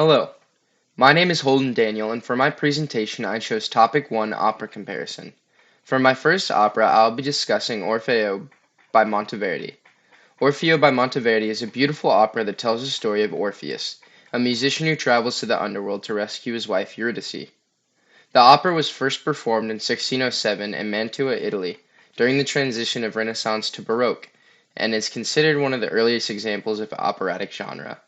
Hello, my name is Holden Daniel, and for my presentation I chose Topic 1 Opera Comparison. For my first opera, I'll be discussing Orfeo by Monteverdi. Orfeo by Monteverdi is a beautiful opera that tells the story of Orpheus, a musician who travels to the underworld to rescue his wife Eurydice. The opera was first performed in 1607 in Mantua, Italy, during the transition of Renaissance to Baroque, and is considered one of the earliest examples of operatic genre.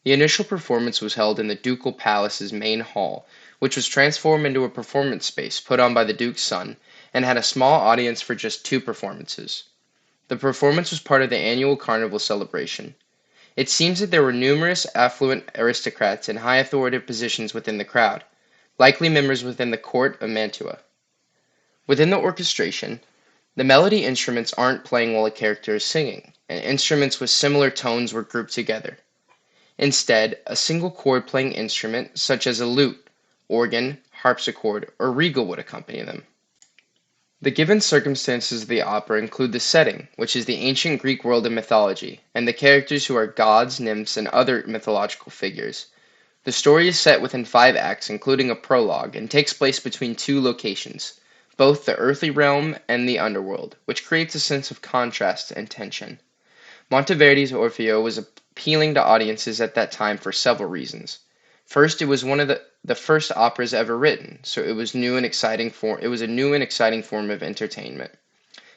The initial performance was held in the ducal palace's main hall, which was transformed into a performance space put on by the duke's son, and had a small audience for just two performances. The performance was part of the annual carnival celebration. It seems that there were numerous affluent aristocrats in high authoritative positions within the crowd, likely members within the court of Mantua. Within the orchestration, the melody instruments aren't playing while a character is singing, and instruments with similar tones were grouped together. Instead, a single chord-playing instrument, such as a lute, organ, harpsichord, or regal would accompany them. The given circumstances of the opera include the setting, which is the ancient Greek world of mythology, and the characters who are gods, nymphs, and other mythological figures. The story is set within 5 acts, including a prologue, and takes place between two locations, both the earthly realm and the underworld, which creates a sense of contrast and tension. Monteverdi's Orfeo was appealing to audiences at that time for several reasons. First, it was one of the first operas ever written, so it was a new and exciting form of entertainment.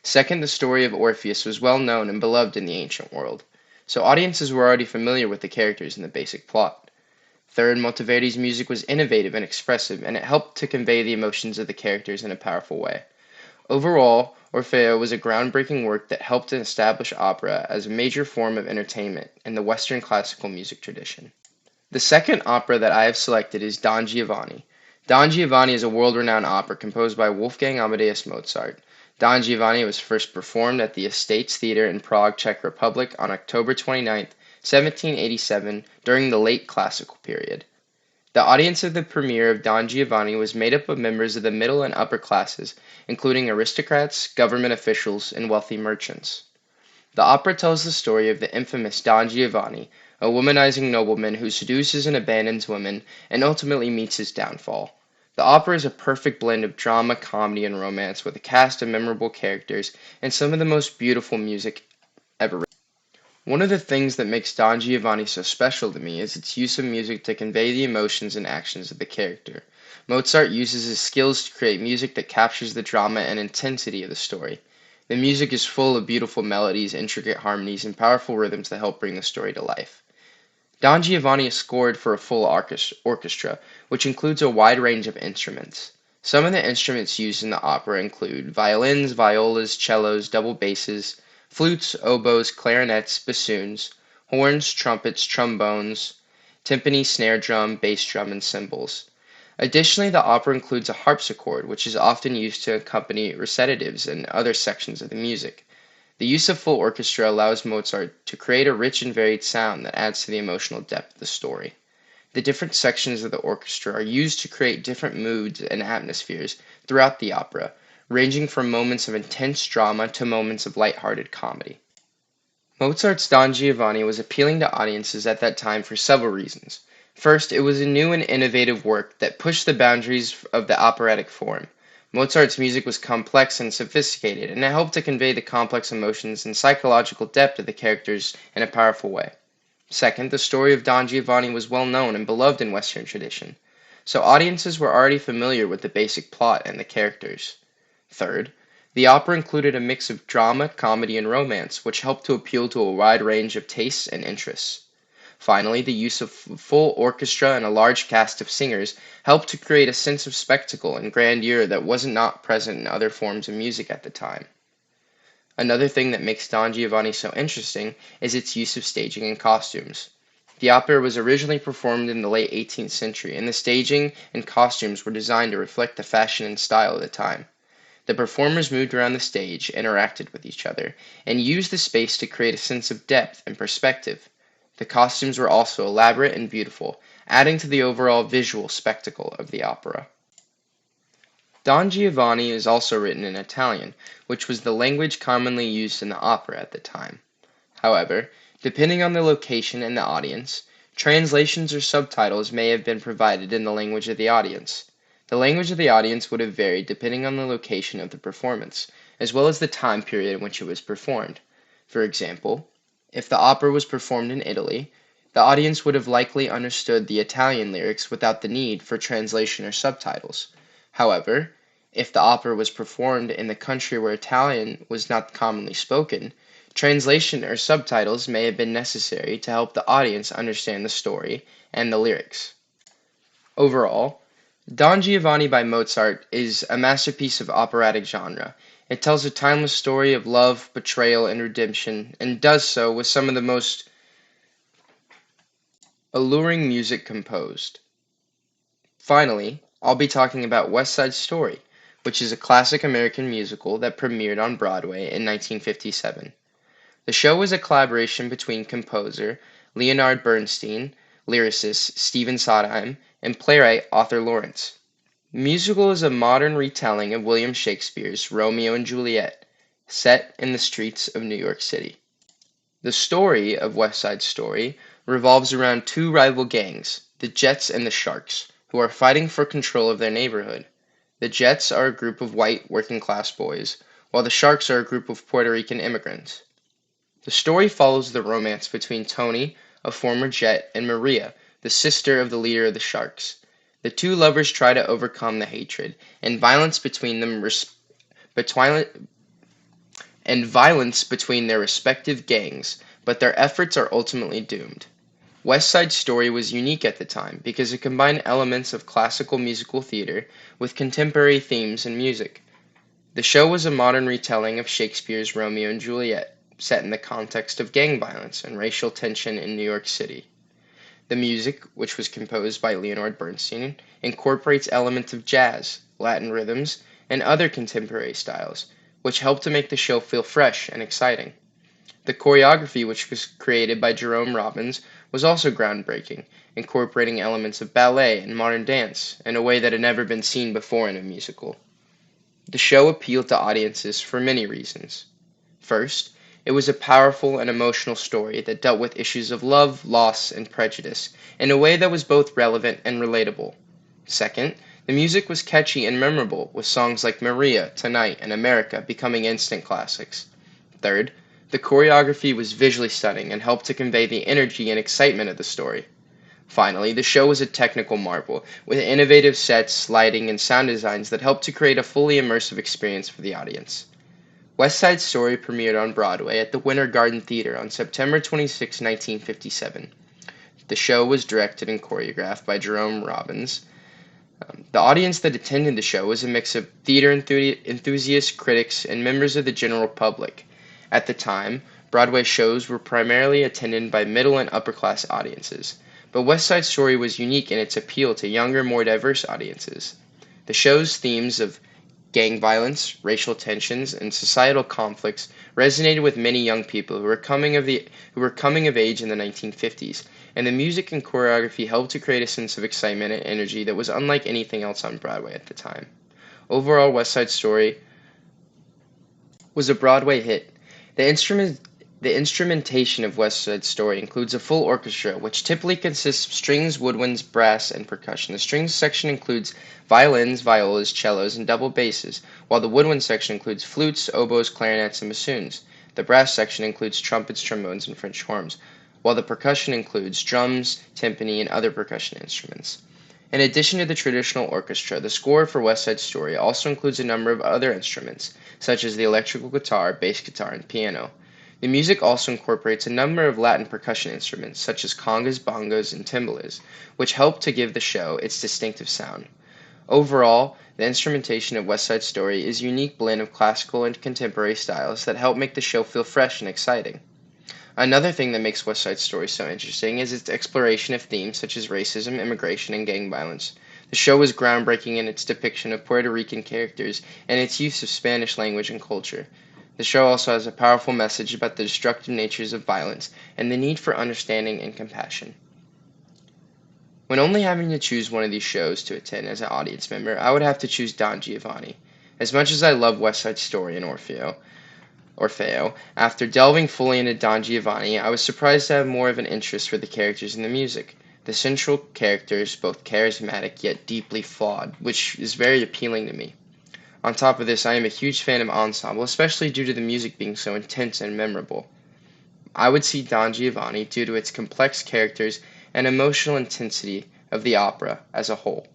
Second, the story of Orpheus was well known and beloved in the ancient world, so audiences were already familiar with the characters and the basic plot. Third, Monteverdi's music was innovative and expressive, and it helped to convey the emotions of the characters in a powerful way. Overall, Orfeo was a groundbreaking work that helped to establish opera as a major form of entertainment in the Western classical music tradition. The second opera that I have selected is Don Giovanni. Don Giovanni is a world-renowned opera composed by Wolfgang Amadeus Mozart. Don Giovanni was first performed at the Estates Theatre in Prague, Czech Republic on October 29, 1787, during the late classical period. The audience of the premiere of Don Giovanni was made up of members of the middle and upper classes, including aristocrats, government officials, and wealthy merchants. The opera tells the story of the infamous Don Giovanni, a womanizing nobleman who seduces and abandons women and ultimately meets his downfall. The opera is a perfect blend of drama, comedy, and romance with a cast of memorable characters and some of the most beautiful music ever written. One of the things that makes Don Giovanni so special to me is its use of music to convey the emotions and actions of the character. Mozart uses his skills to create music that captures the drama and intensity of the story. The music is full of beautiful melodies, intricate harmonies, and powerful rhythms that help bring the story to life. Don Giovanni is scored for a full orchestra, which includes a wide range of instruments. Some of the instruments used in the opera include violins, violas, cellos, double basses, flutes, oboes, clarinets, bassoons, horns, trumpets, trombones, timpani, snare drum, bass drum, and cymbals. Additionally, the opera includes a harpsichord, which is often used to accompany recitatives and other sections of the music. The use of full orchestra allows Mozart to create a rich and varied sound that adds to the emotional depth of the story. The different sections of the orchestra are used to create different moods and atmospheres throughout the opera, ranging from moments of intense drama to moments of lighthearted comedy. Mozart's Don Giovanni was appealing to audiences at that time for several reasons. First, it was a new and innovative work that pushed the boundaries of the operatic form. Mozart's music was complex and sophisticated, and it helped to convey the complex emotions and psychological depth of the characters in a powerful way. Second, the story of Don Giovanni was well known and beloved in Western tradition, so audiences were already familiar with the basic plot and the characters. Third, the opera included a mix of drama, comedy, and romance, which helped to appeal to a wide range of tastes and interests. Finally, the use of full orchestra and a large cast of singers helped to create a sense of spectacle and grandeur that was not present in other forms of music at the time. Another thing that makes Don Giovanni so interesting is its use of staging and costumes. The opera was originally performed in the late 18th century, and the staging and costumes were designed to reflect the fashion and style of the time. The performers moved around the stage, interacted with each other, and used the space to create a sense of depth and perspective. The costumes were also elaborate and beautiful, adding to the overall visual spectacle of the opera. Don Giovanni is also written in Italian, which was the language commonly used in the opera at the time. However, depending on the location and the audience, Translations or subtitles may have been provided in the language of the audience. The language of the audience would have varied depending on the location of the performance, as well as the time period in which it was performed. For example, if the opera was performed in Italy, the audience would have likely understood the Italian lyrics without the need for translation or subtitles. However, if the opera was performed in the country where Italian was not commonly spoken, translation or subtitles may have been necessary to help the audience understand the story and the lyrics. Overall, Don Giovanni by Mozart is a masterpiece of operatic genre. It tells a timeless story of love, betrayal, and redemption, and does so with some of the most alluring music composed. Finally, I'll be talking about West Side Story, which is a classic American musical that premiered on Broadway in 1957. The show was a collaboration between composer Leonard Bernstein, lyricist Stephen Sondheim, and playwright Arthur Laurents. The musical is a modern retelling of William Shakespeare's Romeo and Juliet, set in the streets of New York City. The story of West Side Story revolves around two rival gangs, the Jets and the Sharks, who are fighting for control of their neighborhood. The Jets are a group of white working class boys, while the Sharks are a group of Puerto Rican immigrants. The story follows the romance between Tony, a former Jet, and Maria, the sister of the leader of the Sharks. The two lovers try to overcome the hatred and violence between their respective gangs, but their efforts are ultimately doomed. West Side Story was unique at the time because it combined elements of classical musical theater with contemporary themes and music. The show was a modern retelling of Shakespeare's Romeo and Juliet, set in the context of gang violence and racial tension in New York City. The music, which was composed by Leonard Bernstein, incorporates elements of jazz, Latin rhythms, and other contemporary styles, which help to make the show feel fresh and exciting. The choreography, which was created by Jerome Robbins, was also groundbreaking, incorporating elements of ballet and modern dance in a way that had never been seen before in a musical. The show appealed to audiences for many reasons. First, it was a powerful and emotional story that dealt with issues of love, loss, and prejudice in a way that was both relevant and relatable. Second, the music was catchy and memorable, with songs like Maria, Tonight, and America becoming instant classics. Third, the choreography was visually stunning and helped to convey the energy and excitement of the story. Finally, the show was a technical marvel, with innovative sets, lighting, and sound designs that helped to create a fully immersive experience for the audience. West Side Story premiered on Broadway at the Winter Garden Theater on September 26, 1957. The show was directed and choreographed by Jerome Robbins. The audience that attended the show was a mix of theater enthusiasts, critics, and members of the general public. At the time, Broadway shows were primarily attended by middle and upper class audiences, but West Side Story was unique in its appeal to younger, more diverse audiences. The show's themes of gang violence, racial tensions, and societal conflicts resonated with many young people who were coming of age in the 1950s, and the music and choreography helped to create a sense of excitement and energy that was unlike anything else on Broadway at the time. Overall, West Side Story was a Broadway hit. The instrumentation of West Side Story includes a full orchestra, which typically consists of strings, woodwinds, brass, and percussion. The strings section includes violins, violas, cellos, and double basses, while the woodwind section includes flutes, oboes, clarinets, and bassoons. The brass section includes trumpets, trombones, and French horns, while the percussion includes drums, timpani, and other percussion instruments. In addition to the traditional orchestra, the score for West Side Story also includes a number of other instruments, such as the electrical guitar, bass guitar, and piano. The music also incorporates a number of Latin percussion instruments, such as congas, bongos, and timbales, which help to give the show its distinctive sound. Overall, the instrumentation of West Side Story is a unique blend of classical and contemporary styles that help make the show feel fresh and exciting. Another thing that makes West Side Story so interesting is its exploration of themes such as racism, immigration, and gang violence. The show was groundbreaking in its depiction of Puerto Rican characters and its use of Spanish language and culture. The show also has a powerful message about the destructive natures of violence and the need for understanding and compassion. When only having to choose one of these shows to attend as an audience member, I would have to choose Don Giovanni. As much as I love West Side Story and Orfeo, Orfeo. After delving fully into Don Giovanni, I was surprised to have more of an interest for the characters in the music. The central characters, both charismatic yet deeply flawed, which is very appealing to me. On top of this, I am a huge fan of ensemble, especially due to the music being so intense and memorable. I would see Don Giovanni due to its complex characters and emotional intensity of the opera as a whole.